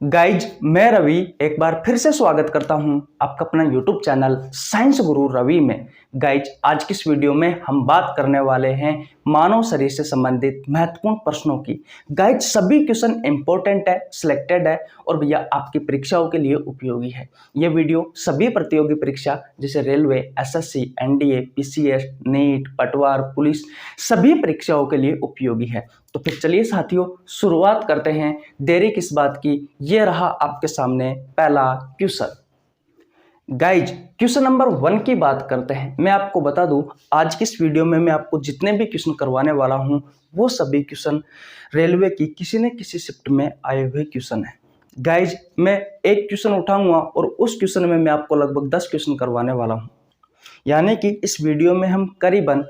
Guys मैं रवि एक बार फिर से स्वागत करता हूं आपका अपना यूट्यूब चैनल साइंस गुरु रवि में। गाइज आज की इस वीडियो में हम बात करने वाले हैं मानव शरीर से संबंधित महत्वपूर्ण प्रश्नों की। गाइज सभी क्वेश्चन इंपॉर्टेंट है, सिलेक्टेड है और भैया आपकी परीक्षाओं के लिए उपयोगी है। ये वीडियो सभी प्रतियोगी परीक्षा जैसे railway, SSC, NDA, PCS, NEET, पटवार, पुलिस सभी परीक्षाओं के लिए उपयोगी है। तो फिर चलिए साथियों शुरुआत करते हैं, देरी किस बात की। ये रहा आपके सामने पहला क्वेश्चन। गाइज क्वेश्चन नंबर 1 की बात करते हैं। मैं आपको बता दूं आज की इस वीडियो में मैं आपको जितने भी क्वेश्चन करवाने वाला हूं वो सभी क्वेश्चन रेलवे की किसी न किसी शिफ्ट में आए हुए क्वेश्चन है। गाइज मैं एक क्वेश्चन उठाऊंगा और उस क्वेश्चन में मैं आपको लगभग 10 क्वेश्चन करवाने वाला हूं, यानी कि इस वीडियो में हम करीबन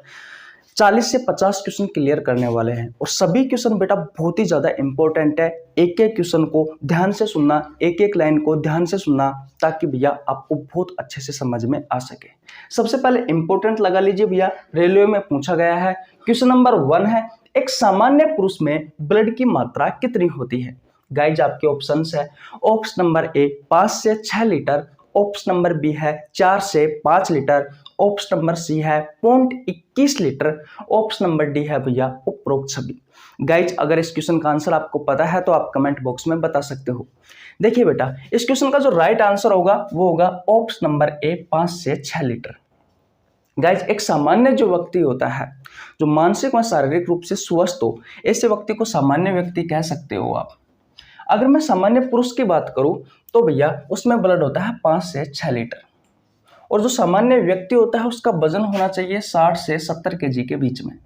40 से 50 क्वेश्चन क्लियर करने वाले हैं और सभी क्वेश्चन बेटा बहुत ही ज़्यादा इंपॉर्टेंट है। एक एक क्वेश्चन को ध्यान से सुनना, एक एक लाइन को ध्यान से सुनना ताकि भैया आपको बहुत अच्छे से समझ में आ सके। सबसे पहले इंपॉर्टेंट लगा लीजिए भैया, रेलवे में पूछा गया है। क्वेश्चन नंबर 1 है, एक सामान्य पुरुष में ब्लड की मात्रा कितनी होती है। गाइज आपके ऑप्शन है, ऑप्शन नंबर ए 5 से 6 लीटर, ऑप्शन नंबर बी है 4 से 5 लीटर, ऑप्शन नंबर सी है 0.21 लीटर, ऑप्शन नंबर डी है भैया उपरोक्त सभी। गाइज अगर इस क्वेश्चन का आंसर आपको पता है तो आप कमेंट बॉक्स में बता सकते हो। देखिए बेटा इस क्वेश्चन का जो राइट आंसर होगा वो होगा ऑप्शन नंबर ए 5 से 6 लीटर। गाइज एक सामान्य जो व्यक्ति होता है, जो मानसिक व शारीरिक रूप से स्वस्थ हो, ऐसे व्यक्ति को सामान्य व्यक्ति कह सकते हो आप। अगर मैं सामान्य पुरुष की बात करूं तो भैया उसमें ब्लड होता है 5 से 6 लीटर और जो सामान्य व्यक्ति होता है उसका वजन होना चाहिए 60 से 70 केजी के बीच में।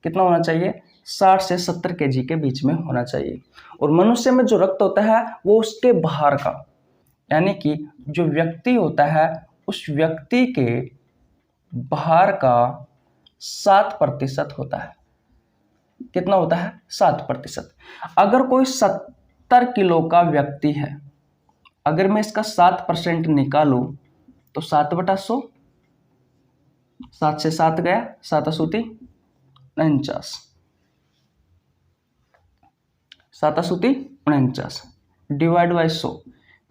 कितना होना चाहिए? 60 से 70 केजी के बीच में होना चाहिए। और मनुष्य में जो रक्त होता है वो उसके बाहर का, यानी कि जो व्यक्ति होता है उस व्यक्ति के बाहर का 7% होता है। कितना होता है? 7%। अगर कोई 70 किलो का व्यक्ति है, अगर मैं इसका 7% निकालूं तो 7/100, 7 से 7 गया, 7 असूती 49, 7 असूती 49 डिवाइड बाई 100,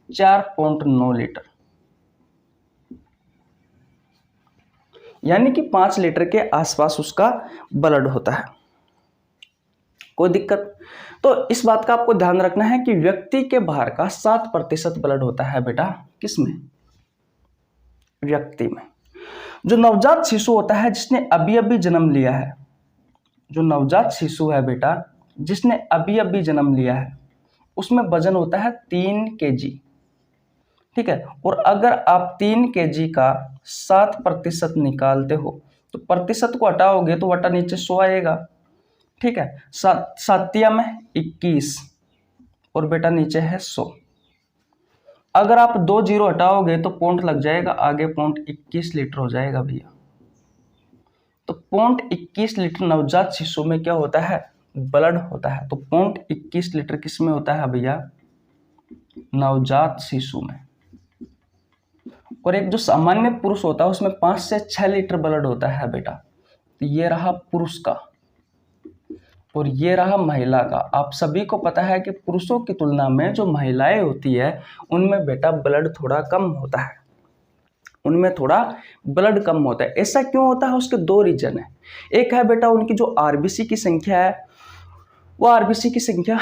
4.9 लीटर, यानी कि 5 लीटर के आसपास उसका ब्लड होता है। कोई दिक्कत? तो इस बात का आपको ध्यान रखना है कि व्यक्ति के बाहर का 7% ब्लड होता है बेटा किसमें? व्यक्ति में। जो नवजात शिशु होता है जिसने अभी अभी जन्म लिया है, जो नवजात शिशु है बेटा जिसने अभी अभी जन्म लिया है, उसमें वजन होता है 3 केजी। ठीक है, और अगर आप 3 केजी का 7% निकालते हो तो प्रतिशत को हटाओगे तो वटा नीचे 100 आएगा। ठीक है, 7 में 21 और बेटा नीचे है 100। अगर आप 2 जीरो हटाओगे तो पॉइंट लग जाएगा, आगे 0.21 लीटर हो जाएगा भैया। तो 0.21 लीटर नवजात शिशु में क्या होता है? ब्लड होता है। तो 0.21 लीटर किस में होता है भैया? नवजात शिशु में। और एक जो सामान्य पुरुष होता है उसमें 5 से 6 लीटर ब्लड होता है बेटा। तो ये रहा पुरुष का और ये रहा महिला का। आप सभी को पता है कि पुरुषों की तुलना में जो महिलाएं होती है उनमें बेटा ब्लड थोड़ा कम होता है, उनमें थोड़ा ब्लड कम होता है। ऐसा क्यों होता है? उसके 2 रीजन है। एक है बेटा उनकी जो आरबीसी की संख्या है, वो आरबीसी की संख्या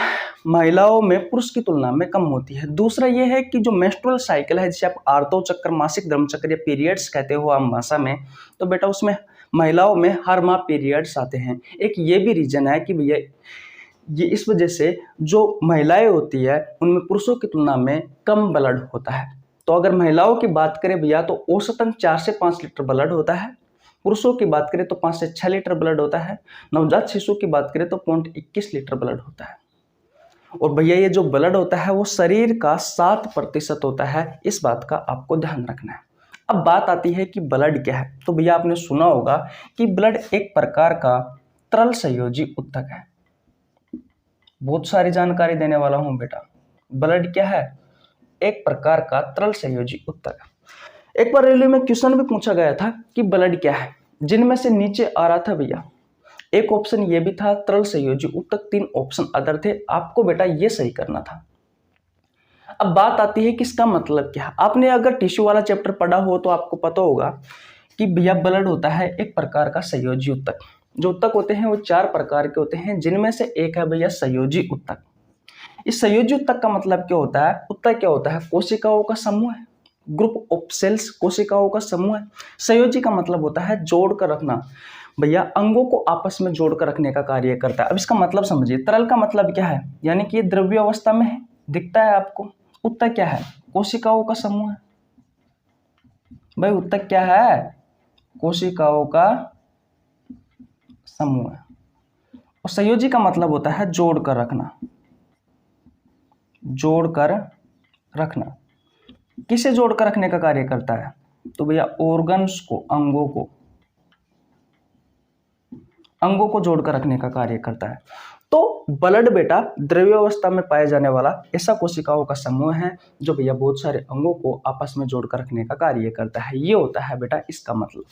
महिलाओं में पुरुष की तुलना में कम होती है। दूसरा ये है कि जो मेंस्ट्रुअल साइकिल है, जिसे आप आर्तव चक्र, मासिक धर्म चक्र या पीरियड्स कहते हो आम भाषा में, तो बेटा उसमें महिलाओं में हर माह पीरियड्स आते हैं। एक ये भी रीजन है कि भैया ये इस वजह से जो महिलाएं होती है उनमें पुरुषों की तुलना में कम ब्लड होता है। तो अगर महिलाओं की बात करें भैया तो औसतन 4 से 5 लीटर ब्लड होता है, पुरुषों की बात करें तो 5 से 6 लीटर ब्लड होता है, नवजात शिशु की बात करें तो 0.21 लीटर ब्लड होता है। और भैया ये जो ब्लड होता है वो शरीर का 7% होता है, इस बात का आपको ध्यान रखना है। अब बात आती है कि ब्लड क्या है। तो भैया आपने सुना होगा कि ब्लड एक प्रकार का तरल संयोजी उत्तक है। बहुत सारी जानकारी देने वाला हूं बेटा। ब्लड क्या है? एक प्रकार का तरल संयोजी उत्तक। एक बार रेलवे में क्वेश्चन भी पूछा गया था कि ब्लड क्या है, जिनमें से नीचे आ रहा था भैया एक ऑप्शन ये भी था तरल संयोजी उत्तक, 3 ऑप्शन अदर थे। आपको बेटा ये सही करना था। अब बात आती है कि इसका मतलब क्या है। आपने अगर टिश्यू वाला चैप्टर पढ़ा हो तो आपको पता होगा कि भैया ब्लड होता है एक प्रकार का संयोजी ऊतक। जो ऊतक होते हैं वो 4 प्रकार के होते हैं, जिनमें से एक है भैया संयोजी ऊतक। इस संयोजी ऊतक का मतलब क्या होता है? ऊतक क्या होता है? कोशिकाओं का समूह है, ग्रुप ऑफ सेल्स, कोशिकाओं का समूह है। संयोजी का मतलब होता है जोड़ कर रखना, भैया अंगों को आपस में जोड़कर रखने का कार्य करता है। अब इसका मतलब समझिए, तरल का मतलब क्या है? यानी कि ये द्रव्य अवस्था में है, दिखता है आपको। ऊतक क्या है? कोशिकाओं का समूह है। भाई ऊतक क्या है? कोशिकाओं का समूह है। और संयोजी का मतलब होता है जोड़कर रखना, जोड़कर रखना। किसे जोड़कर रखने का कार्य करता है? तो भैया ऑर्गन्स को, अंगों को जोड़कर रखने का कार्य करता है। तो ब्लड बेटा द्रव्य अवस्था में पाए जाने वाला ऐसा कोशिकाओं का समूह है जो भैया बहुत सारे अंगों को आपस में जोड़कर रखने का कार्य करता है। ये होता है बेटा इसका मतलब।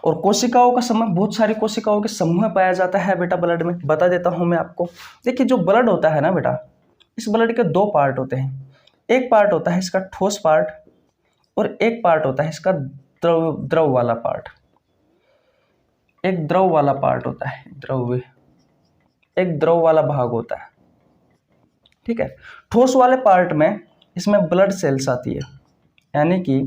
और कोशिकाओं का समूह, बहुत सारी कोशिकाओं के समूह में पाया जाता है बेटा ब्लड में। बता देता हूं मैं आपको। देखिए जो ब्लड होता है ना बेटा, इस ब्लड के 2 पार्ट होते हैं। एक पार्ट होता है इसका ठोस पार्ट, और एक पार्ट होता है इसका द्रव वाला पार्ट। एक द्रव वाला पार्ट होता है, एक द्रव वाला भाग होता है, ठीक है। ठोस वाले पार्ट में इसमें ब्लड सेल्स आती है, यानी कि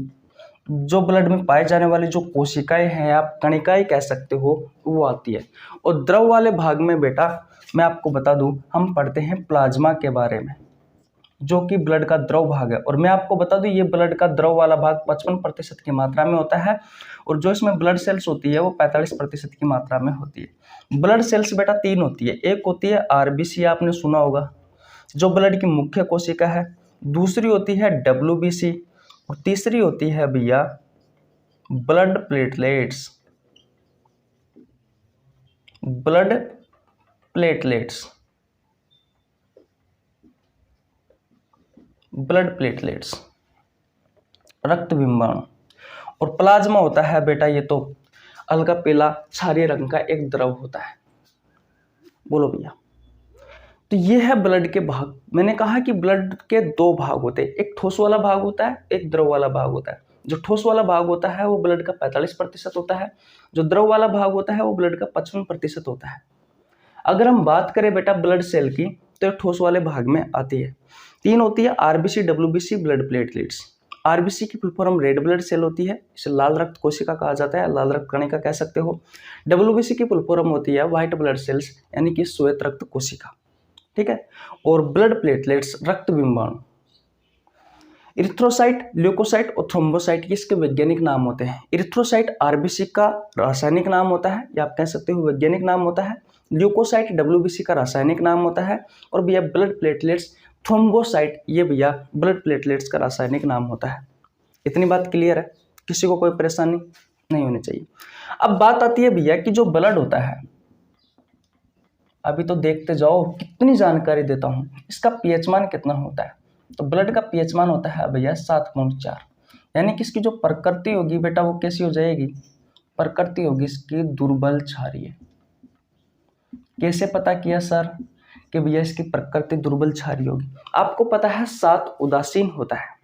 जो ब्लड में पाए जाने वाली जो कोशिकाएं हैं, आप कणिकाएं कह सकते हो, वो आती है। और द्रव वाले भाग में बेटा मैं आपको बता दूं, हम पढ़ते हैं प्लाज्मा के बारे में, जो कि ब्लड का द्रव भाग है। और मैं आपको बता दूं ये ब्लड का द्रव वाला भाग 55% की मात्रा में होता है, और जो इसमें ब्लड सेल्स होती है वो 45% की मात्रा में होती है। ब्लड सेल्स बेटा 3 होती है। एक होती है आरबीसी, आपने सुना होगा, जो ब्लड की मुख्य कोशिका है। दूसरी होती है डब्ल्यूबीसी, और तीसरी होती है भैया blood platelets. Blood platelets, blood platelets, रक्त बिंबाणु। और प्लाज्मा होता है बेटा, ये तो हल्का पीला क्षारीय रंग का एक द्रव होता है। बोलो भैया। तो ये है ब्लड के भाग। मैंने कहा कि ब्लड के 2 भाग होते हैं, एक ठोस वाला भाग होता है, एक द्रव वाला भाग होता है। जो ठोस वाला भाग होता है वो ब्लड का 45% होता है, जो द्रव वाला भाग होता है वो ब्लड का 55% होता है। अगर हम बात करें बेटा ब्लड सेल की, तो ये ठोस वाले भाग में आती है। 3 होती है RBC, WBC, blood platelets. RBC की full form red blood cell होती है, इसे लाल रक्त कोशिका कहा जाता है, लाल रक्त कणिका कह सकते हो। डब्ल्यूबीसी की फुल फॉर्म होती है व्हाइट ब्लड सेल्स, यानी कि श्वेत रक्त कोशिका, ठीक है। और ब्लड प्लेटलेट्स रक्त बिंबाणु। इरिथ्रोसाइट, ल्यूकोसाइट और थ्रोम्बोसाइट ये इसके वैज्ञानिक नाम होते हैं। इरिथ्रोसाइट आरबीसी का रासायनिक नाम होता है, या आप कह सकते हो वैज्ञानिक नाम होता है। ल्यूकोसाइट डब्ल्यूबीसी का रासायनिक नाम होता है। और भैया ब्लड प्लेटलेट्स थ्रोम्बोसाइट, ये भैया ब्लड प्लेटलेट्स का रासायनिक नाम होता है। इतनी बात क्लियर है? किसी को कोई परेशानी नहीं होनी चाहिए। अब बात आती है भैया कि जो ब्लड होता है, अभी तो देखते जाओ कितनी जानकारी देता हूं। इसका पीएच मान कितना होता है? तो ब्लड का पीएच मान होता है भैया 7.4, यानी कि इसकी जो प्रकृति होगी बेटा वो कैसी हो जाएगी? प्रकृति होगी इसकी दुर्बल क्षारीय। कैसे पता किया सर कि भैया इसकी प्रकृति दुर्बल क्षारीय होगी? आपको पता है 7 उदासीन होता है।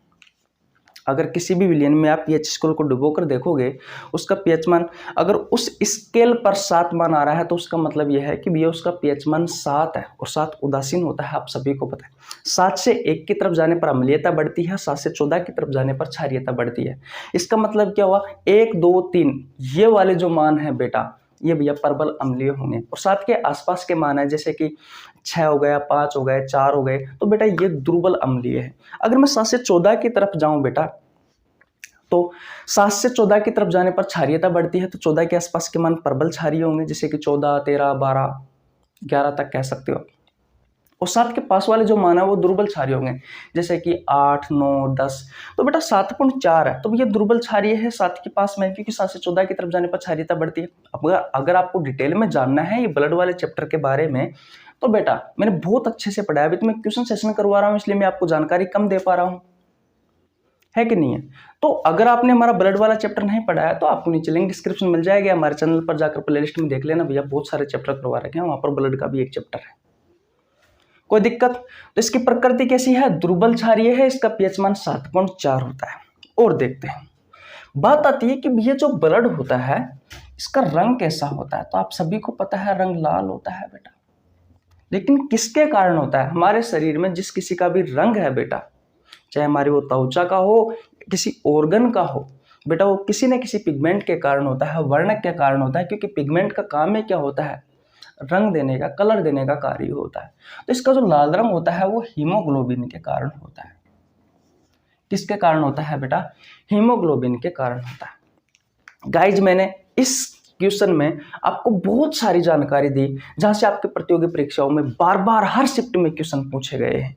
अगर किसी भी विलियन में आप पीएच स्केल को डुबो कर देखोगे, उसका पीएच मान अगर उस स्केल पर 7 मान आ रहा है, तो उसका मतलब यह है कि भैया उसका पीएच मान 7 है। और 7 उदासीन होता है, आप सभी को पता है। 7 से 1 की तरफ जाने पर अम्लीयता बढ़ती है, 7 से 14 की तरफ जाने पर क्षारीयता बढ़ती है। इसका मतलब क्या हुआ? 1, 2, 3 ये वाले जो मान है बेटा, ये भैया प्रबल अम्लीय होंगे। और 7 के आसपास के मान है, जैसे कि 6 हो गया, 5 हो गए, 4 हो गए, तो बेटा ये दुर्बल अम्लीय है। अगर मैं 7 से 14 की तरफ जाऊं बेटा, तो 7 से 14 की तरफ जाने पर क्षारीयता बढ़ती है, तो 14 के आसपास के मान प्रबल क्षारीय होंगे, जैसे कि 14, 13, 12, 11 तक कह सकते हो। और 7 के पास वाले जो मान है वो दुर्बल क्षारीय होंगे, जैसे कि 8, 9, 10। तो बेटा 7.4 है, तो ये दुर्बल क्षारीय है 7 के पास में, क्योंकि 7 से 14 की तरफ जाने पर क्षारीयता बढ़ती है। अब अगर आपको डिटेल में जानना है ये ब्लड वाले चैप्टर के बारे में, तो बेटा मैंने बहुत अच्छे से पढ़ाया। अभी तो मैं क्वेश्चन सेशन करवा रहा हूँ, इसलिए मैं आपको जानकारी कम दे पा रहा हूँ, है कि नहीं है? तो अगर आपने हमारा ब्लड वाला चैप्टर नहीं पढ़ा है, तो आपको नीचे लिंक डिस्क्रिप्शन मिल जाएगा, हमारे चैनल पर जाकर प्लेलिस्ट में देख लेना भैया, बहुत सारे चैप्टर करवा रखे हैं, वहां पर ब्लड का भी एक चैप्टर है। कोई दिक्कत? तो इसकी प्रकृति कैसी है? दुर्बल क्षारीय है, इसका पीएच मान 7.4 होता है। और देखते हैं, बात आती है कि ये जो ब्लड होता है इसका रंग कैसा होता है। तो आप सभी को पता है रंग लाल होता है बेटा, लेकिन किसके कारण होता है? हमारे शरीर में जिस किसी का भी रंग है बेटा, चाहे हमारी वो त्वचा का हो, किसी ऑर्गन का हो बेटा, वो किसी न किसी पिगमेंट के कारण होता है, वर्णक के कारण होता है। क्योंकि पिगमेंट का काम है क्या होता है? रंग देने का, कलर देने का कार्य होता है। तो इसका जो लाल रंग होता है वो हीमोग्लोबिन के कारण होता है। किसके कारण होता है बेटा? हीमोग्लोबिन के कारण होता है। गाइज, मैंने इस क्वेश्चन में आपको बहुत सारी जानकारी दी, जहां से आपके प्रतियोगी परीक्षाओं में बार बार हर शिफ्ट में क्वेश्चन पूछे गए हैं।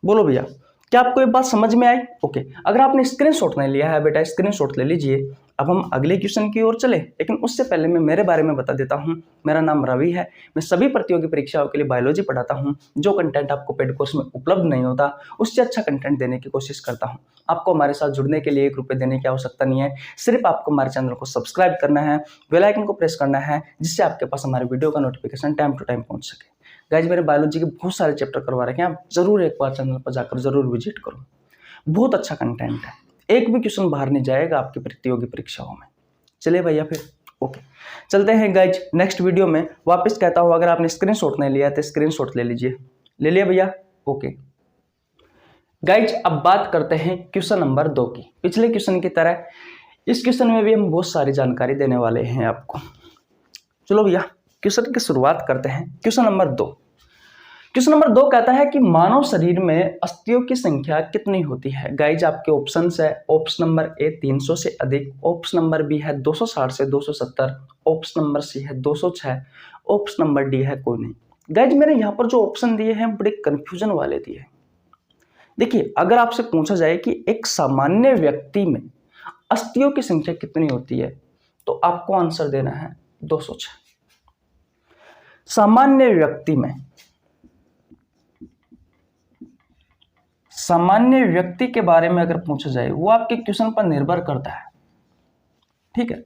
बोलो भैया, क्या आपको ये बात समझ में आई? ओके, अगर आपने स्क्रीनशॉट नहीं लिया है बेटा, स्क्रीनशॉट ले लीजिए। अब हम अगले क्वेश्चन की ओर चले, लेकिन उससे पहले मैं मेरे बारे में बता देता हूं। मेरा नाम रवि है। मैं सभी प्रतियोगी परीक्षाओं के लिए बायोलॉजी पढ़ाता हूं। जो कंटेंट आपको पेड कोर्स में उपलब्ध नहीं होता, उससे अच्छा कंटेंट देने की कोशिश करता हूं। आपको हमारे साथ जुड़ने के लिए 1 रुपये देने की आवश्यकता नहीं है। सिर्फ आपको हमारे चैनल को सब्सक्राइब करना है, बेल आइकन को प्रेस करना है, जिससे आपके पास हमारे वीडियो का नोटिफिकेशन टाइम टू टाइम पहुंच सके। गाइज, मेरे बायोलॉजी के बहुत सारे चैप्टर करवा रखे हैं, आप जरूर एक बार चैनल पर जाकर जरूर विजिट करो। बहुत अच्छा कंटेंट है, एक भी क्वेश्चन बाहर नहीं जाएगा आपकी प्रतियोगी परीक्षाओं में। चलिए भैया फिर ओके, चलते हैं गाइज नेक्स्ट वीडियो में। वापस कहता हूं, अगर आपने स्क्रीनशॉट नहीं लिया तो स्क्रीनशॉट ले लीजिए। ले लिया भैया? ओके गाइज, अब बात करते हैं क्वेश्चन नंबर 2 की। पिछले क्वेश्चन की तरह इस क्वेश्चन में भी हम बहुत सारी जानकारी देने वाले हैं आपको। चलो भैया, क्वेश्चन की शुरुआत करते हैं। Question number 2। क्वेश्चन नंबर 2 कहता है कि मानव शरीर में अस्थियों की संख्या कितनी होती है? गाइज, आपके ऑप्शंस है। ऑप्शन नंबर ए 300 से अधिक, ऑप्शन नंबर बी है 260 से 270, ऑप्शन नंबर सी है 206, ऑप्शन नंबर डी है कोई नहीं। गाइज, मैंने यहाँ पर जो ऑप्शन दिए हैं बड़े कंफ्यूजन वाले दिए हैं। देखिए, अगर आपसे पूछा जाए कि एक सामान्य व्यक्ति में अस्थियों की संख्या कितनी होती है, तो आपको आंसर देना है 206। सामान्य व्यक्ति में, सामान्य व्यक्ति के बारे में अगर पूछा जाए, वो आपके क्वेश्चन पर निर्भर करता है। ठीक है,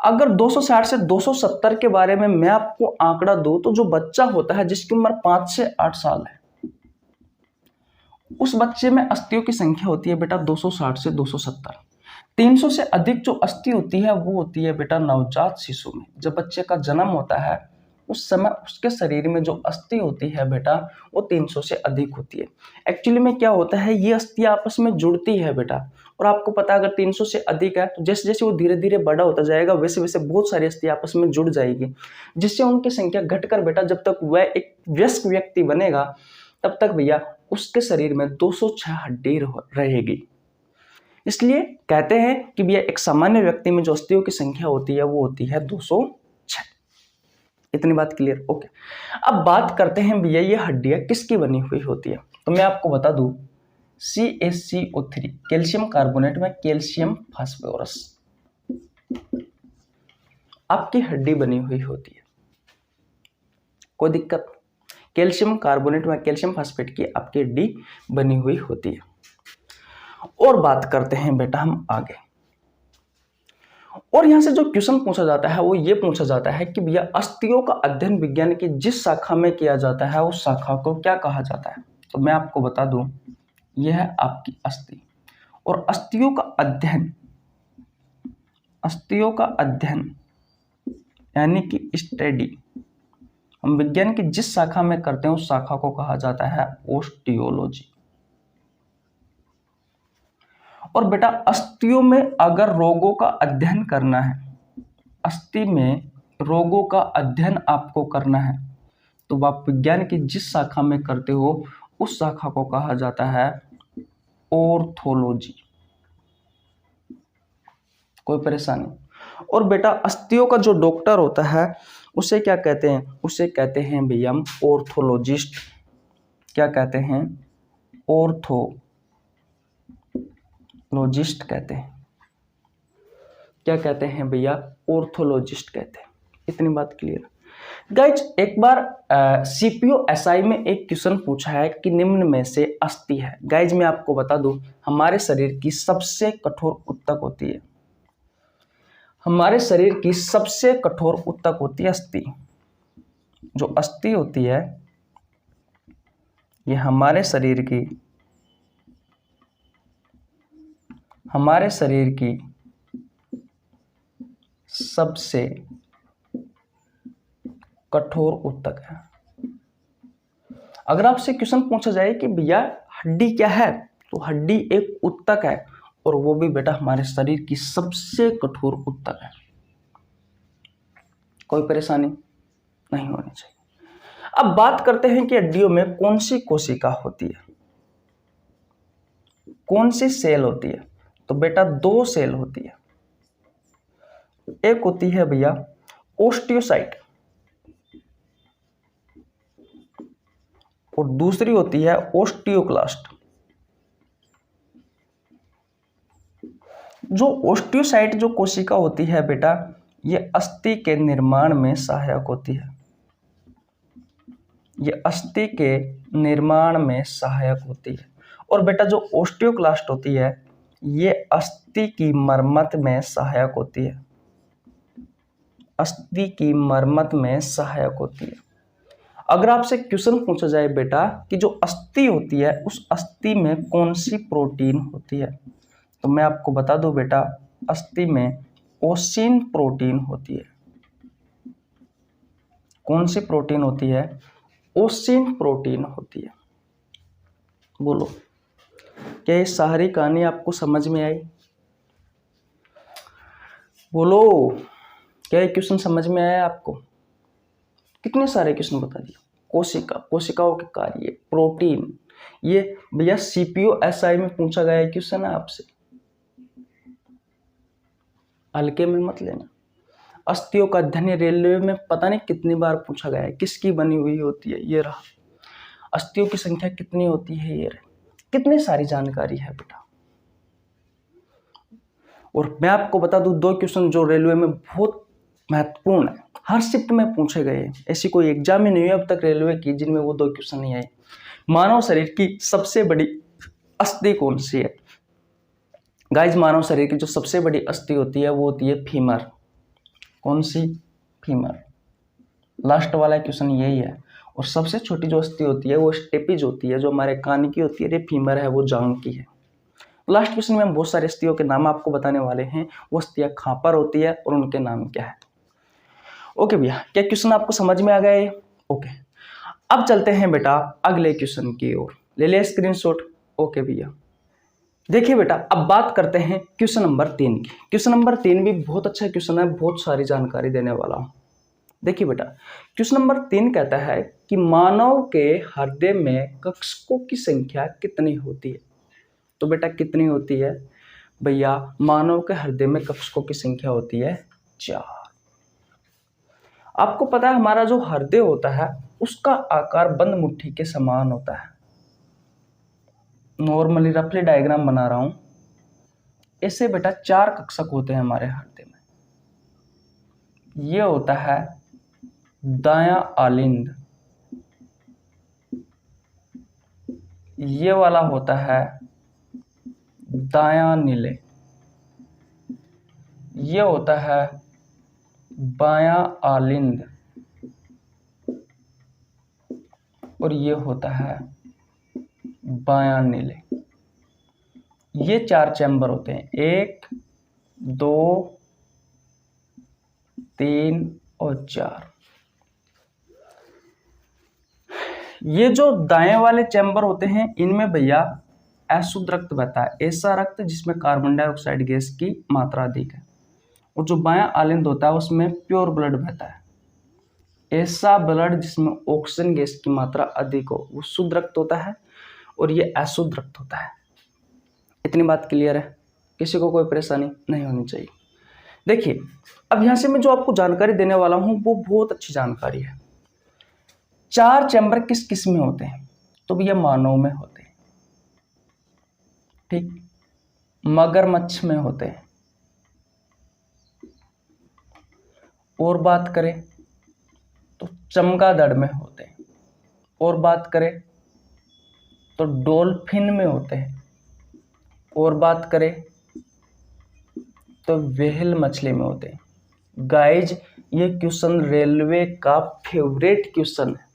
अगर 260 से 270 के बारे में मैं आपको आंकड़ा दूं, तो जो बच्चा होता है जिसकी उम्र 5 से 8 साल है, उस बच्चे में अस्थियों की संख्या होती है बेटा 260 से 270। 300 से अधिक जो अस्थि होती है वो होती है बेटा नवजात शिशु में। जब बच्चे का जन्म होता है उस समय उसके शरीर में जो अस्थि होती है बेटा वो 300 से अधिक होती है। एक्चुअली में क्या होता है, ये अस्थि आपस में जुड़ती है बेटा। और आपको पता है, अगर 300 से अधिक है तो जैसे जैसे वो धीरे धीरे बड़ा होता जाएगा, वैसे वैसे बहुत सारी अस्थि आपस में जुड़ जाएगी, जिससे उनकी संख्या घटकर बेटा जब तक वह एक वयस्क व्यक्ति बनेगा, तब तक भैया उसके शरीर में 206 हड्डी रहेगी। इसलिए कहते हैं कि भैया एक सामान्य व्यक्ति में जो अस्थियों की संख्या होती है वो होती है 206। इतनी बात क्लियर? ओके, अब बात करते हैं भैया ये हड्डियां किसकी बनी हुई होती है। तो मैं आपको बता दूं, CaCO3 कैल्शियम कार्बोनेट में कैल्शियम फास्फोरस आपकी हड्डी बनी हुई होती है। कोई दिक्कत? कैल्शियम कार्बोनेट में कैल्शियम फास्फेट की आपकी हड्डी बनी हुई होती है। और बात करते हैं बेटा हम आगे, और यहां से जो क्वेश्चन पूछा जाता है वो ये पूछा जाता है कि भैया अस्थियों का अध्ययन विज्ञान की जिस शाखा में किया जाता है उस शाखा को क्या कहा जाता है। तो मैं आपको बता दूं, यह है आपकी अस्थि। और अस्थियों का अध्ययन यानी कि स्टडी हम विज्ञान की जिस शाखा में करते हैं उस शाखा को कहा जाता है ओस्टियोलॉजी। और बेटा अस्थियों में अगर रोगों का अध्ययन करना है, अस्थि में रोगों का अध्ययन आपको करना है, तो आप विज्ञान की जिस शाखा में करते हो उस शाखा को कहा जाता है ऑर्थोलॉजी। कोई परेशानी? और बेटा अस्थियों का जो डॉक्टर होता है उसे क्या कहते हैं? उसे कहते हैं भैया हम ऑर्थोलॉजिस्ट। क्या कहते हैं? ऑर्थोलॉजिस्ट कहते हैं। क्या कहते हैं भैया? ऑर्थोलॉजिस्ट कहते हैं। इतनी बात क्लियर? गाइज, एक बार CPO SI में एक क्वेश्चन पूछा है कि निम्न में से अस्थि है। गाइज, मैं आपको बता दूं, हमारे शरीर की सबसे कठोर ऊतक होती है, हमारे शरीर की सबसे कठोर ऊतक होती है अस्थि। जो अस्थि होती है ये हमारे शरीर की सबसे कठोर ऊतक है। अगर आपसे क्वेश्चन पूछा जाए कि भैया हड्डी क्या है, तो हड्डी एक ऊतक है, और वो भी बेटा हमारे शरीर की सबसे कठोर ऊतक है। कोई परेशानी नहीं होनी चाहिए। अब बात करते हैं कि हड्डियों में कौन सी कोशिका होती है, कौन सी सेल होती है। तो बेटा 2 सेल होती है। एक होती है भैया ओस्टियोसाइट और दूसरी होती है ओस्टियोक्लास्ट। जो ओस्टियोसाइट जो कोशिका होती है बेटा, ये अस्थि के निर्माण में सहायक होती है। ये अस्थि के निर्माण में सहायक होती है। और बेटा जो ओस्टियोक्लास्ट होती है, ये अस्थि की मरम्मत में सहायक होती है। अस्थि की मरम्मत में सहायक होती है। अगर आपसे क्वेश्चन पूछा जाए बेटा कि जो अस्थि होती है उस अस्थि में कौन सी प्रोटीन होती है, तो मैं आपको बता दूं बेटा, अस्थि में ओसिन प्रोटीन होती है। कौन सी प्रोटीन होती है? ओसिन प्रोटीन होती है। बोलो, क्या ये सारी कहानी आपको समझ में आई? बोलो, क्या ये क्वेश्चन समझ में आया आपको? कितने सारे क्वेश्चन बता दिए। कोशिकाओं के कार्य, प्रोटीन, ये भैया सीपीओ एसआई में पूछा गया क्वेश्चन है आपसे, हल्के में मत लेना। अस्थियों का अध्ययन रेलवे में पता नहीं कितनी बार पूछा गया है, किसकी बनी हुई होती है, ये रहा। अस्थियों की संख्या कितनी होती है, ये रहा। कितनी सारी जानकारी है बेटा। और मैं आपको बता दूं 2 क्वेश्चन जो रेलवे में बहुत महत्वपूर्ण है, हर शिफ्ट में पूछे गए। ऐसी कोई एग्जाम ही नहीं है अब तक रेलवे की जिनमें वो 2 क्वेश्चन नहीं आए। मानव शरीर की सबसे बड़ी अस्थि कौन सी है? गाइज, मानव शरीर की जो सबसे बड़ी अस्थि होती है वो होती है फीमर। कौन सी? फीमर। लास्ट वाला क्वेश्चन यही है। और सबसे छोटी जो अस्थि होती है वो स्टेपिज होती है, जो हमारे कान की होती है। ये फीमर है, वो जांग की है। लास्ट क्वेश्चन में हम बहुत सारे अस्थियों के नाम आपको बताने वाले हैं। वो अस्थियां कहां पर होती है और उनके नाम क्या है। ओके भैया, क्या क्वेश्चन आपको समझ में आ गए? ओके, अब चलते हैं बेटा अगले क्वेश्चन की ओर। ले ले स्क्रीनशॉट। ओके भैया, देखिए बेटा, अब बात करते हैं क्वेश्चन नंबर 3 की। क्वेश्चन नंबर 3 भी बहुत अच्छा क्वेश्चन है, बहुत सारी जानकारी देने वाला हूं। देखिए बेटा, क्वेश्चन नंबर 3 कहता है कि मानव के हृदय में कक्षकों की संख्या कितनी होती है। तो बेटा कितनी होती है भैया? मानव के हृदय में कक्षकों की संख्या होती है 4। आपको पता है हमारा जो हृदय होता है उसका आकार बंद मुट्ठी के समान होता है। नॉर्मली रफली डायग्राम बना रहा हूं। ऐसे बेटा 4 कक्षक होते हैं हमारे हृदय में। ये होता है दायां आलिंद, ये वाला होता है दायां नीले, ये होता है बायां आलिंद, और ये होता है बायां नीले। ये 4 चैम्बर होते हैं, 1, 2, 3 और 4। ये जो दाएं वाले चैम्बर होते हैं इनमें भैया अशुद्ध रक्त बहता है, ऐसा रक्त जिसमें कार्बन डाइऑक्साइड गैस की मात्रा अधिक है। और जो बायां आलिंद होता है उसमें प्योर ब्लड बहता है, ऐसा ब्लड जिसमें ऑक्सीजन गैस की मात्रा अधिक हो, वो शुद्ध रक्त होता है। और ये अशुद्ध रक्त होता है। इतनी बात क्लियर है, किसी को कोई परेशानी नहीं होनी चाहिए। देखिए, अब यहां से मैं जो आपको जानकारी देने वाला हूं वो बहुत अच्छी जानकारी है। 4 चैम्बर किस किस में होते हैं? तो भैया मानव में होते हैं, ठीक, मगरमच्छ में होते हैं, और बात करें तो चमगादड़ में होते हैं, और बात करें तो डॉल्फिन में होते हैं, और बात करें तो व्हेल मछली में होते हैं। गाइज, ये क्वेश्चन रेलवे का फेवरेट क्वेश्चन है।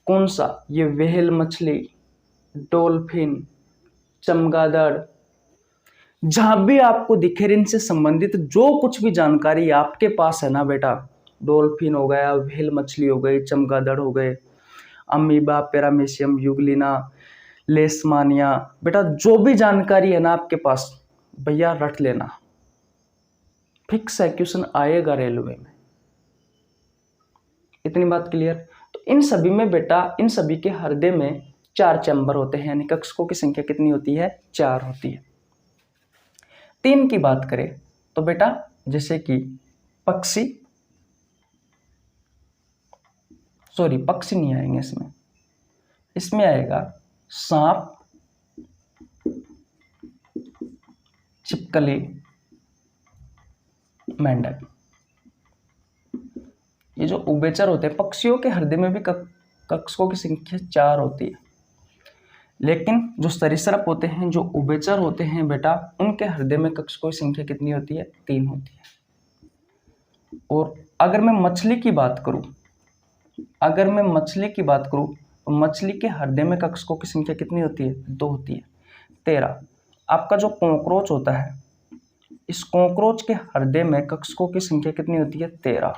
कौन सा? ये व्हेल मछली, डॉल्फिन, चमगादड़, जहां भी आपको दिखे इनसे संबंधित जो कुछ भी जानकारी आपके पास है ना बेटा, डॉल्फिन हो गया, व्हेल मछली हो गई, चमगादड़ हो गए, अमीबा, पैरामीशियम, यूग्लिना, लेशमानिया, बेटा जो भी जानकारी है ना आपके पास भैया रट लेना, फिक्स है क्वेश्चन आएगा रेलवे में। इतनी बात क्लियर? तो इन सभी में बेटा, इन सभी के हृदय में 4 चैम्बर होते हैं, यानी कक्षकों की संख्या कितनी होती है? 4 होती है। 3 की बात करें तो बेटा जैसे कि पक्षी नहीं आएंगे इसमें आएगा सांप, छिपकली, मेंढक। ये जो उभयचर होते हैं, पक्षियों के हृदय में भी कक्षकों की संख्या 4 होती है, लेकिन जो सरीसृप होते हैं, जो उभयचर होते हैं बेटा, उनके हृदय में कक्षकों की संख्या कितनी होती है? 3 होती है। और अगर मैं मछली की बात करूं तो मछली के हृदय में कक्षकों की संख्या कितनी होती है? 2 होती है। 13। आपका जो कॉकरोच होता है, इस कॉकरोच के हृदय में कक्षकों की संख्या कितनी होती है? 13।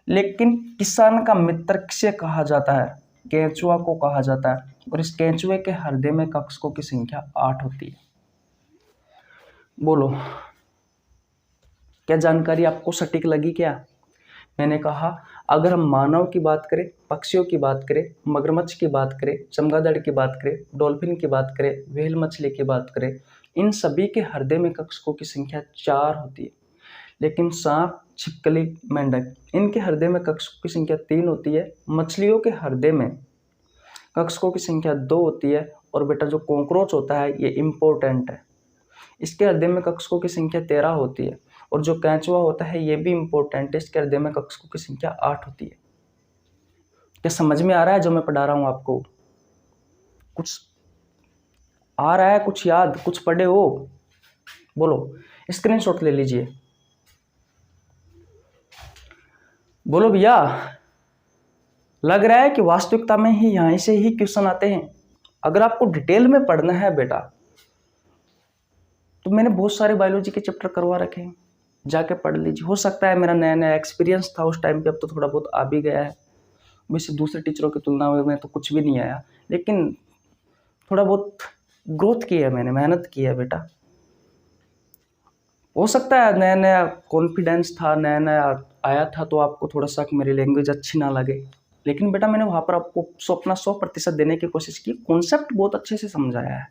लेकिन किसान का मित्र किसे कहा जाता है? केंचुआ को कहा जाता है, और इस केंचुए के हृदय में कक्षकों की संख्या 8 होती है। बोलो, क्या जानकारी आपको सटीक लगी क्या? मैंने कहा अगर हम मानव की बात करें, पक्षियों की बात करें, मगरमच्छ की बात करें, चमगादड़ की बात करें, डॉल्फिन की बात करें, व्हेल मछली की बात करें, इन सभी के हृदय में कक्षकों की संख्या 4 होती है। लेकिन सांप, छिपकली, मेंढक, इनके हृदय में कक्षकों की संख्या 3 होती है। मछलियों के हृदय में कक्षकों की संख्या 2 होती है। और बेटा जो कॉकरोच होता है ये इम्पोर्टेंट है, इसके हृदय में कक्षकों की संख्या 13 होती है। और जो केंचुआ होता है ये भी इम्पोर्टेंट है, इसके हृदय में कक्षकों की संख्या 8 होती है। क्या समझ में आ रहा है जो मैं पढ़ा रहा हूं आपको? कुछ आ रहा है? कुछ याद, कुछ पढ़े हो? बोलो, स्क्रीनशॉट ले लीजिए। बोलो भैया, लग रहा है कि वास्तविकता में ही यहीं से ही क्वेश्चन आते हैं। अगर आपको डिटेल में पढ़ना है बेटा, तो मैंने बहुत सारे बायोलॉजी के चैप्टर करवा रखे हैं, जाके पढ़ लीजिए। हो सकता है मेरा नया नया एक्सपीरियंस था उस टाइम पे, अब तो थोड़ा बहुत आ भी गया है। वैसे दूसरे टीचरों की तुलना में तो कुछ भी नहीं आया, लेकिन थोड़ा बहुत ग्रोथ की है मैंने, मेहनत की है बेटा। हो सकता है नया नया कॉन्फिडेंस था, नया नया आया था, तो आपको थोड़ा सा मेरी लैंग्वेज अच्छी ना लगे, लेकिन बेटा मैंने वहाँ पर आपको अपना 100% देने की कोशिश की। कॉन्सेप्ट बहुत अच्छे से समझाया है,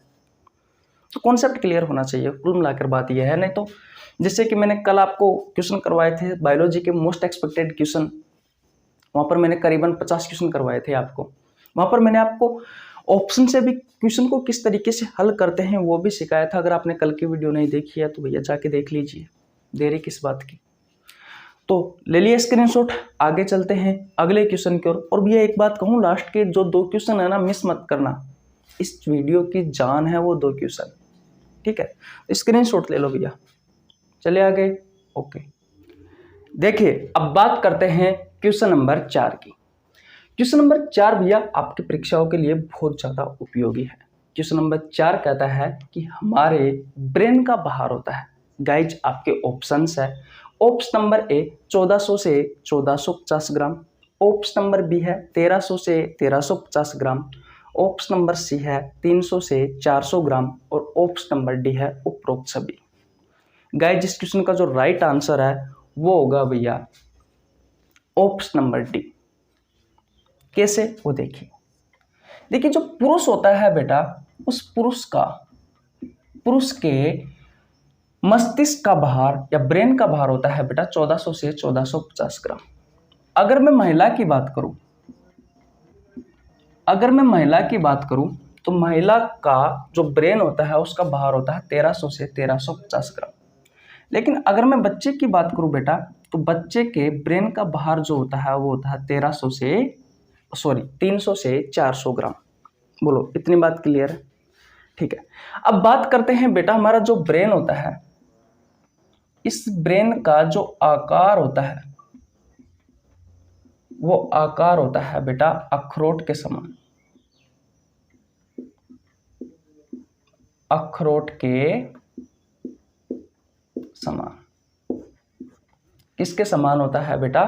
तो कॉन्सेप्ट क्लियर होना चाहिए। कुल मिलाकर बात यह है। नहीं तो जैसे कि मैंने कल आपको क्वेश्चन करवाए थे बायोलॉजी के मोस्ट एक्सपेक्टेड क्वेश्चन, वहाँ पर मैंने करीबन 50 क्वेश्चन करवाए थे आपको। वहाँ पर मैंने आपको ऑप्शन से भी क्वेश्चन को किस तरीके से हल करते हैं वो भी सिखाया था। अगर आपने कल की वीडियो नहीं देखी है तो भैया जाके देख लीजिए, देरी किस बात की। तो ले लिया स्क्रीनशॉट, आगे चलते हैं अगले क्वेश्चन की ओर। और भैया एक बात कहूँ, लास्ट के जो 2 क्वेश्चन है ना, मिस मत करना। इस वीडियो की जान है वो 2 क्वेश्चन, ठीक है? स्क्रीनशॉट ले लो भैया। चले आगे, ओके। देखिए अब बात करते हैं क्वेश्चन नंबर 4 की। क्वेश्चन नंबर 4 भैया आपकी परीक्षाओं के लिए बहुत ज़्यादा उपयोगी है। क्वेश्चन नंबर 4 कहता है कि हमारे ब्रेन का बाहर होता है। गाइज आपके ऑप्शंस है। ऑप्शन नंबर ए 1400 से 1450 ग्राम, ऑप्शन नंबर बी है 1300 से 1350 ग्राम, ऑप्शन नंबर सी है 300 से 400 ग्राम, और ऑप्शन नंबर डी है उपरोक्त सभी। गाइज इस क्वेश्चन का जो राइट आंसर है वो होगा भैया ऑप्शन नंबर डी। कैसे? वो देखिए जो पुरुष होता है बेटा, उस पुरुष के मस्तिष्क का भार या ब्रेन का भार होता है बेटा 1400 से 1450 ग्राम। अगर मैं महिला की बात करूं तो महिला का जो ब्रेन होता है उसका भार होता है 1300 से 1350 ग्राम। लेकिन अगर मैं बच्चे की बात करूं बेटा, तो बच्चे के ब्रेन का भार जो होता है वो होता है 300 से 400 ग्राम। बोलो, इतनी बात क्लियर है? ठीक है। अब बात करते हैं बेटा, हमारा जो ब्रेन होता है इस ब्रेन का जो आकार होता है वो आकार होता है बेटा अखरोट के समान। अखरोट के समान। किसके समान होता है बेटा?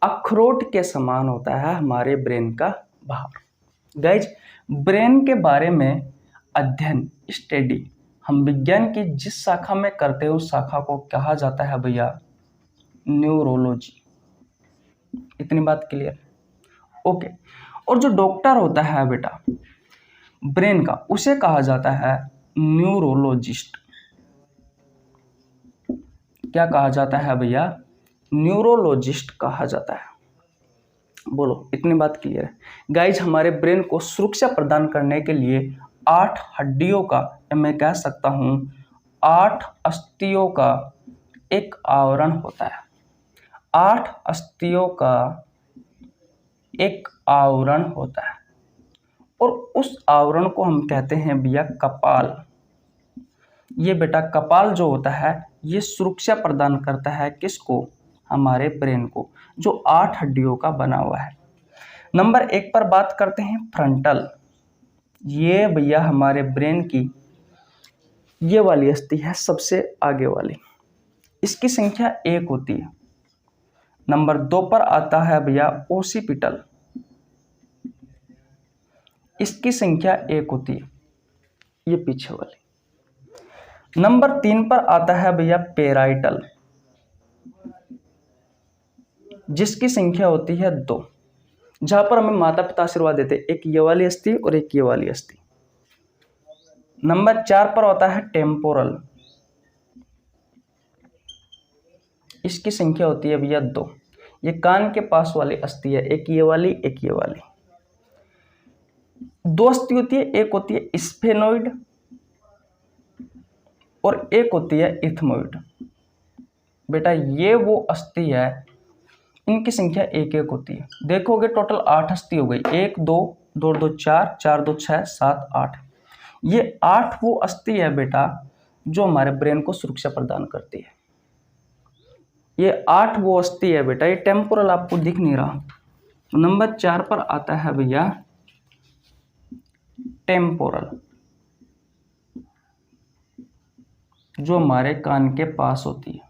अखरोट के समान होता है हमारे ब्रेन का भार। गाइज, ब्रेन के बारे में अध्ययन, स्टडी हम विज्ञान की जिस शाखा में करते हैं उस शाखा को कहा जाता है भैया न्यूरोलॉजी। इतनी बात क्लियर? ओके। और जो डॉक्टर होता है बेटा ब्रेन का, उसे कहा जाता है न्यूरोलॉजिस्ट। क्या कहा जाता है भैया? न्यूरोलॉजिस्ट कहा जाता है। बोलो, इतनी बात क्लियर है? गाइज, हमारे ब्रेन को सुरक्षा प्रदान करने के लिए 8 हड्डियों का, मैं कह सकता हूं 8 अस्थियों का एक आवरण होता है। 8 अस्थियों का एक आवरण होता है और उस आवरण को हम कहते हैं भैया कपाल। ये बेटा कपाल जो होता है ये सुरक्षा प्रदान करता है किसको? हमारे ब्रेन को, जो 8 हड्डियों का बना हुआ है। नंबर 1 पर बात करते हैं फ्रंटल। ये भैया हमारे ब्रेन की ये वाली अस्थि है, सबसे आगे वाली। इसकी संख्या 1 होती है। नंबर 2 पर आता है भैया ओसिपिटल। इसकी संख्या 1 होती है, ये पीछे वाली। नंबर 3 पर आता है भैया पेराइटल, जिसकी संख्या होती है 2। जहां पर हमें माता पिता आशीर्वाद देते, एक ये वाली अस्थि और एक ये वाली अस्थि। नंबर 4 पर होता है टेम्पोरल। इसकी संख्या होती है भैया 2। ये कान के पास वाली अस्थि है, एक ये वाली एक ये वाली। 2 अस्थि होती है, एक होती है स्फेनोइड और एक होती है इथमोइड। बेटा ये वो अस्थि है, इनकी संख्या 1-1 होती है। देखोगे टोटल 8 अस्थि हो गई, 1 2 2 2 4 4 2 6 7 8। ये 8 वो अस्थि है बेटा जो हमारे ब्रेन को सुरक्षा प्रदान करती है। ये 8 वो अस्थि है बेटा। ये टेम्पोरल आपको दिख नहीं रहा। नंबर 4 पर आता है भैया टेम्पोरल, जो हमारे कान के पास होती है,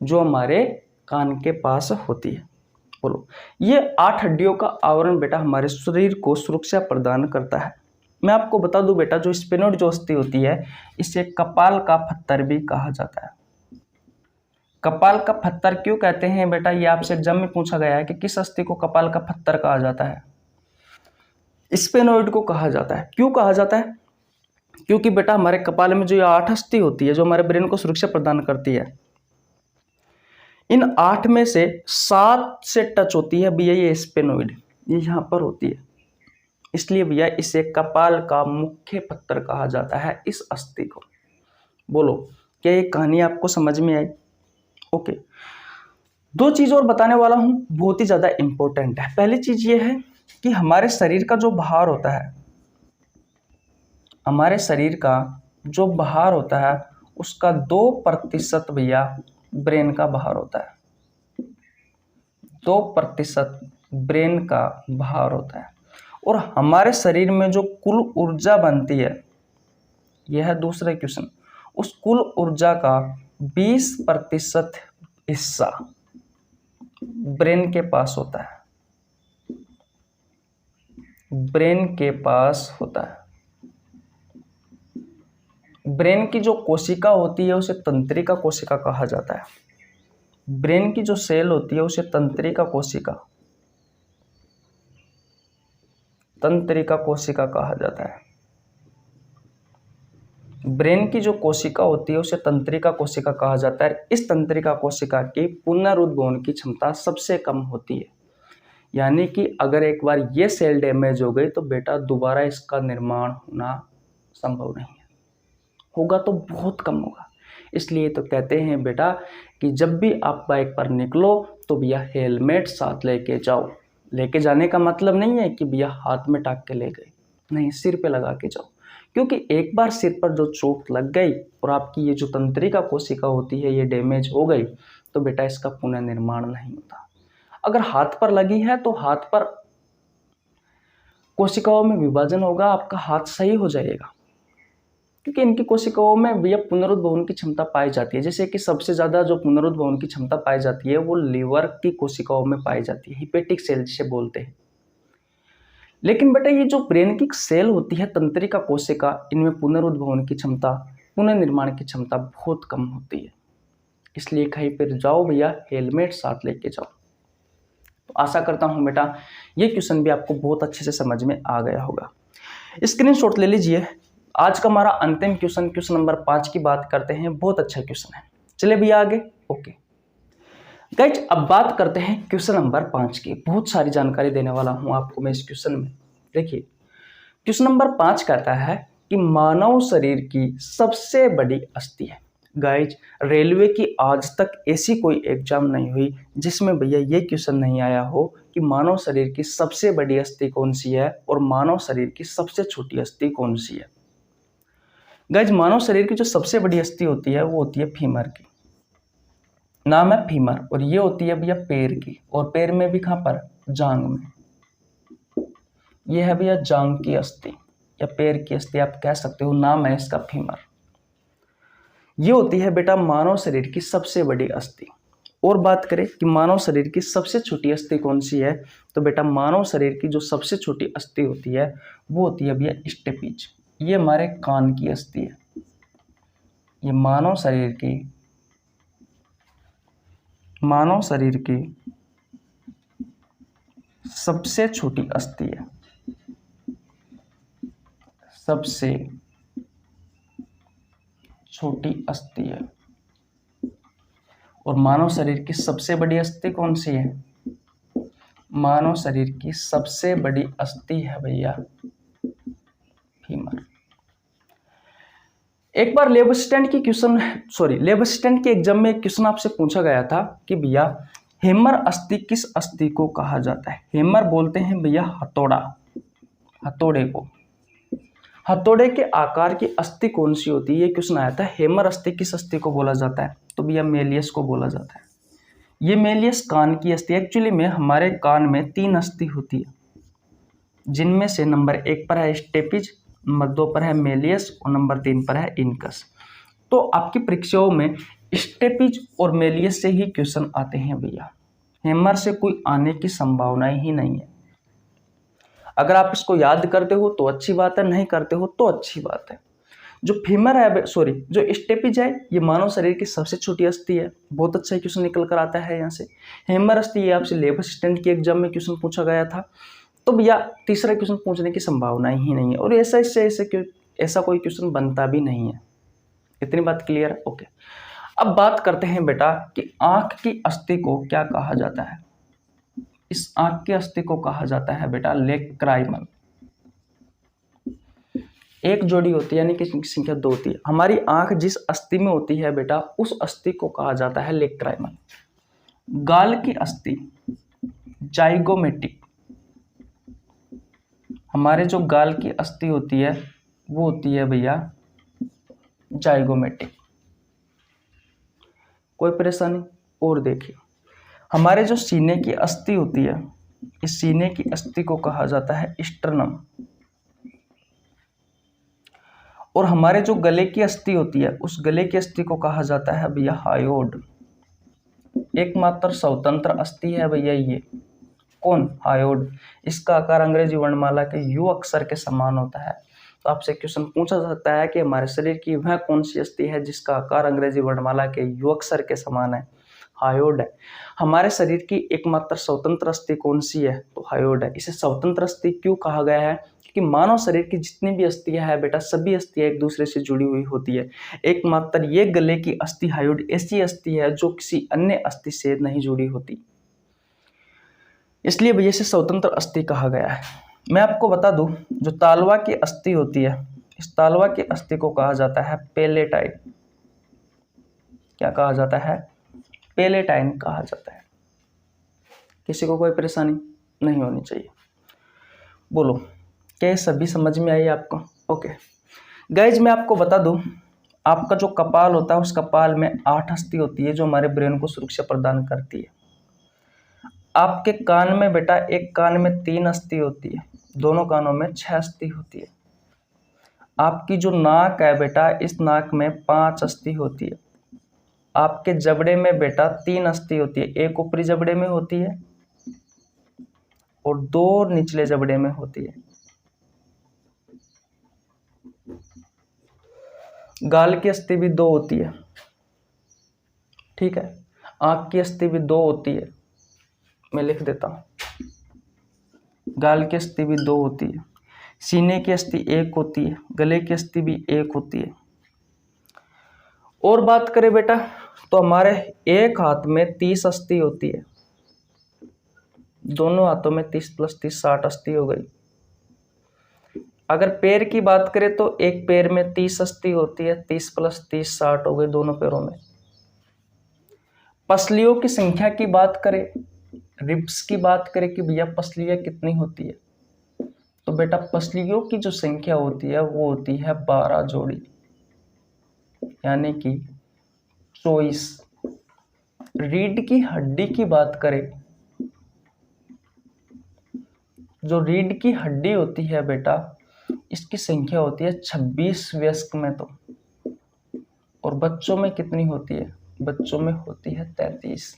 जो हमारे कान के पास होती है। बोलो, ये 8 हड्डियों का आवरण बेटा हमारे शरीर को सुरक्षा प्रदान करता है। मैं आपको बता दूं बेटा, जो स्फेनोइड जो अस्थि होती है इसे कपाल का पत्थर भी कहा जाता है। कपाल का पत्थर क्यों कहते हैं बेटा? ये आपसे एग्जाम में पूछा गया है कि किस अस्थि को कपाल का पत्थर कहा जाता है? स्फेनोइड को कहा जाता है। क्यों कहा जाता है? क्योंकि बेटा हमारे कपाल में जो ये 8 अस्थि होती है जो हमारे ब्रेन को सुरक्षा प्रदान करती है, इन 8 में से 7 से टच होती है भैया ये स्फेनोइड, ये यहाँ पर होती है। इसलिए भैया इसे कपाल का मुख्य पत्थर कहा जाता है इस अस्थि को। बोलो, क्या ये कहानी आपको समझ में आई? ओके। 2 चीज और बताने वाला हूं, बहुत ही ज्यादा इंपॉर्टेंट है। पहली चीज ये है कि हमारे शरीर का जो भार होता है, हमारे शरीर का जो भार होता है उसका 2% भैया ब्रेन का भार होता है। 2% ब्रेन का भार होता है। और हमारे शरीर में जो कुल ऊर्जा बनती है, यह है दूसरा क्वेश्चन, उस कुल ऊर्जा का 20% हिस्सा ब्रेन के पास होता है। ब्रेन के पास होता है। ब्रेन की जो कोशिका होती है उसे तंत्रिका कोशिका कहा जाता है। ब्रेन की जो सेल होती है उसे तंत्रिका कोशिका कहा जाता है। ब्रेन की जो कोशिका होती है उसे तंत्रिका कोशिका कहा जाता है। इस तंत्रिका कोशिका की पुनरुद्भवन की क्षमता सबसे कम होती है। यानी कि अगर एक बार ये सेल डैमेज हो गई तो बेटा दोबारा इसका निर्माण होना संभव नहीं है, होगा तो बहुत कम होगा। इसलिए तो कहते हैं बेटा कि जब भी आप बाइक पर निकलो तो भैया हेलमेट साथ लेके जाओ। लेके जाने का मतलब नहीं है कि भैया हाथ में टाक के ले गए, नहीं, सिर पे लगा के जाओ। क्योंकि एक बार सिर पर जो चोट लग गई और आपकी ये जो तंत्रिका कोशिका होती है ये डैमेज हो गई तो बेटा इसका पुनर्निर्माण नहीं होता। अगर हाथ पर लगी है तो हाथ पर कोशिकाओं में विभाजन होगा, आपका हाथ सही हो जाएगा, क्योंकि इनकी कोशिकाओं में भैया पुनरुद्भवन की क्षमता पाई जाती है। जैसे कि सबसे ज्यादा जो पुनरुद्भवन की क्षमता पाई जाती है वो लीवर की कोशिकाओं में पाई जाती है, हिपेटिक सेल जिसे बोलते हैं। लेकिन बेटा ये जो ब्रेन की सेल होती है, तंत्रिका कोशिका, इनमें पुनरुद्भवन की क्षमता, पुनर्निर्माण की क्षमता बहुत कम होती है। इसलिए कहीं पर जाओ भैया हेलमेट साथ लेके जाओ। तो आशा करता हूं बेटा ये क्वेश्चन भी आपको बहुत अच्छे से समझ में आ गया होगा। स्क्रीनशॉट ले लीजिए। आज का हमारा अंतिम क्वेश्चन, क्वेश्चन नंबर 5 की बात करते हैं। बहुत अच्छा क्वेश्चन है, चलिए भैया आगे। ओके गाइज, अब बात करते हैं क्वेश्चन नंबर 5 की। बहुत सारी जानकारी देने वाला हूं आपको मैं इस क्वेश्चन में। देखिए क्वेश्चन नंबर 5 कहता है कि मानव शरीर की सबसे बड़ी अस्थि है। गाइज रेलवे की आज तक ऐसी कोई एग्जाम नहीं हुई जिसमें भैया ये क्वेश्चन नहीं आया हो कि मानव शरीर की सबसे बड़ी अस्थि कौन सी है और मानव शरीर की सबसे छोटी अस्थि कौन सी है। गाइज मानव शरीर की जो सबसे बड़ी अस्थि होती है वो होती है फीमर की, नाम है फीमर, और ये होती है भैया पैर की, और पैर में भी कहां पर, जांग में। ये है भैया जांग की अस्थि या पैर की अस्थि आप कह सकते हो, नाम है इसका फीमर। ये होती है बेटा मानव शरीर की सबसे बड़ी अस्थि। और बात करें कि मानव शरीर की सबसे छोटी अस्थि कौन सी है, तो बेटा मानव शरीर की जो सबसे छोटी अस्थि होती है वो होती है भैया स्टेपीज। ये हमारे कान की अस्थि है। ये मानव शरीर की सबसे छोटी अस्थि है, सबसे छोटी अस्थि है। और मानव शरीर की सबसे बड़ी अस्थि कौन सी है, मानव शरीर की सबसे बड़ी अस्थि है भैया फीमर। एक बार लेब असिस्टेंट की एग्जाम में एक क्वेश्चन आपसे पूछा गया था कि भैया हेमर अस्थि किस अस्थि को कहा जाता है। हेमर बोलते हैं भैया हथौड़ा, हथौड़े को। हथौड़े के आकार की अस्थि कौन सी होती है, ये क्वेश्चन आया था। हेमर अस्थि किस अस्थि को बोला जाता है, तो भैया मेलियस को बोला जाता है। ये मेलियस कान की अस्थि। एक्चुअली में हमारे कान में 3 अस्थि होती है, जिनमें से नंबर 1 पर है स्टेपिज, नंबर 2 पर है मेलियस और नंबर 3 पर है इनकस। तो आपकी परीक्षाओं में स्टेपिज और मेलियस से ही क्वेश्चन आते हैं भैया, हेमर से कोई आने की संभावना ही नहीं है। अगर आप इसको याद करते हो तो अच्छी बात है, नहीं करते हो तो अच्छी बात है। जो फीमर है जो स्टेपिज है ये मानव शरीर की सबसे छोटी अस्थि है। बहुत अच्छा क्वेश्चन निकल कर आता है यहाँ से। हेमर अस्थि ये आपसे लेब असिस्टेंट की एग्जाम में क्वेश्चन पूछा गया था। तो भैया तीसरा क्वेश्चन पूछने की संभावना ही नहीं है, और ऐसा कोई क्वेश्चन बनता भी नहीं है। इतनी बात क्लियर है। ओके, अब बात करते हैं बेटा कि आंख की अस्थि को क्या कहा जाता है। इस आंख की अस्थि को कहा जाता है बेटा लेक्राइमल। एक जोड़ी होती है यानी कि संख्या 2 होती है। हमारी आंख जिस अस्थि में होती है बेटा उस अस्थि को कहा जाता है लेक्राइमल। गाल की अस्थि जाइगोमेटिक। हमारे जो गाल की अस्थि होती है वो होती है भैया जाइगोमेटिक। कोई परेशानी? और देखिए हमारे जो सीने की अस्थि होती है, इस सीने की अस्थि को कहा जाता है स्टर्नम। और हमारे जो गले की अस्थि होती है उस गले की अस्थि को कहा जाता है भैया हायोड। एकमात्र स्वतंत्र अस्थि है भैया ये, कौन? हायोड। इसका आकार अंग्रेजी वर्णमाला के यू अक्षर के समान होता है। तो आपसे क्वेश्चन पूछा जा सकता है कि हमारे शरीर की वह कौन सी अस्थि है जिसका आकार अंग्रेजी वर्णमाला के यू अक्षर के समान है? हायोड है। हमारे शरीर की एकमात्र स्वतंत्र अस्थि कौन सी है? तो हायोड है। इसे स्वतंत्र अस्थि क्यों कहा गया है? क्योंकि मानव शरीर की जितनी भी अस्थियां है बेटा सभी अस्थियां एक दूसरे से जुड़ी हुई होती है। एकमात्र ये गले की अस्थि हायोड ऐसी अस्थि है जो किसी अन्य अस्थि से नहीं जुड़ी होती, इसलिए भैया इसे स्वतंत्र अस्थि कहा गया है। मैं आपको बता दूं जो तालवा की अस्थि होती है, इस तालवा की अस्थि को कहा जाता है पेलेटाइन। क्या कहा जाता है? पेलेटाइन कहा जाता है। किसी को कोई परेशानी नहीं होनी चाहिए। बोलो क्या ये सभी समझ में आई आपको? ओके, गाइज मैं आपको बता दूं, आपका जो कपाल होता है उस कपाल में 8 अस्थि होती है जो हमारे ब्रेन को सुरक्षा प्रदान करती है। आपके कान में बेटा एक कान में 3 अस्थि होती है, दोनों कानों में 6 अस्थि होती है। आपकी जो नाक है बेटा, इस नाक में 5 अस्थि होती है। आपके जबड़े में बेटा 3 अस्थि होती है, एक ऊपरी जबड़े में होती है और 2 निचले जबड़े में होती है। गाल की अस्थि भी 2 होती है, ठीक है। आंख की अस्थि भी 2 होती है, मैं लिख देता हूं। गाल की अस्थि भी 2 होती है, सीने की अस्थि 1 होती है, गले की अस्थि भी 1 होती है। और बात करें बेटा तो हमारे एक हाथ में 30 अस्थि होती है, दोनों हाथों में 30 + 30 60 अस्थि हो गई। अगर पैर की बात करें तो एक पैर में 30 अस्थि होती है, 30 + 30 60 हो गए दोनों पैरों में। पसलियों की संख्या की बात करें, रिब्स की बात करें कि भैया पसलियां कितनी होती है, तो बेटा पसलियों की जो संख्या होती है वो होती है 12 जोड़ी, यानी कि 24। रीढ़ की हड्डी की बात करें, जो रीढ़ की हड्डी होती है बेटा, इसकी संख्या होती है 26 वयस्क में तो। और बच्चों में कितनी होती है? बच्चों में होती है 33।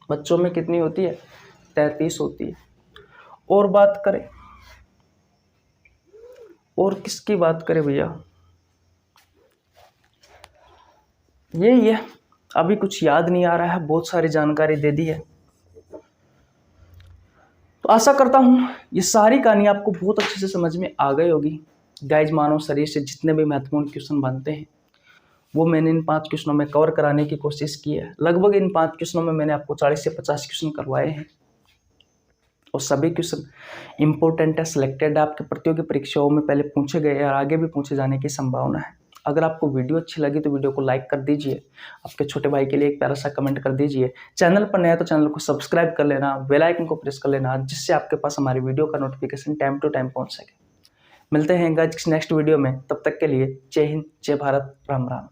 बच्चों में कितनी होती है? 33 होती है। और बात करें, और किसकी बात करें भैया, यही है। अभी कुछ याद नहीं आ रहा है, बहुत सारी जानकारी दे दी है। तो आशा करता हूं ये सारी कहानी आपको बहुत अच्छे से समझ में आ गई होगी। गाइज मानव शरीर से जितने भी महत्वपूर्ण क्वेश्चन बनते हैं वो मैंने इन 5 क्वेश्चनों में कवर कराने की कोशिश की है। लगभग इन 5 क्वेश्चनों में मैंने आपको 40 से 50 क्वेश्चन करवाए हैं और सभी क्वेश्चन इंपॉर्टेंट है, सिलेक्टेड है, आपके प्रतियोगी परीक्षाओं में पहले पूछे गए और आगे भी पूछे जाने की संभावना है। अगर आपको वीडियो अच्छी लगी तो वीडियो को लाइक कर दीजिए, आपके छोटे भाई के लिए एक प्यारा सा कमेंट कर दीजिए। चैनल पर नया तो चैनल को सब्सक्राइब कर लेना, बेल आइकन को प्रेस कर लेना, जिससे आपके पास हमारी वीडियो का नोटिफिकेशन टाइम टू टाइम पहुंच सके। मिलते हैं गाइस नेक्स्ट वीडियो में, तब तक के लिए जय हिंद, जय भारत, राम राम।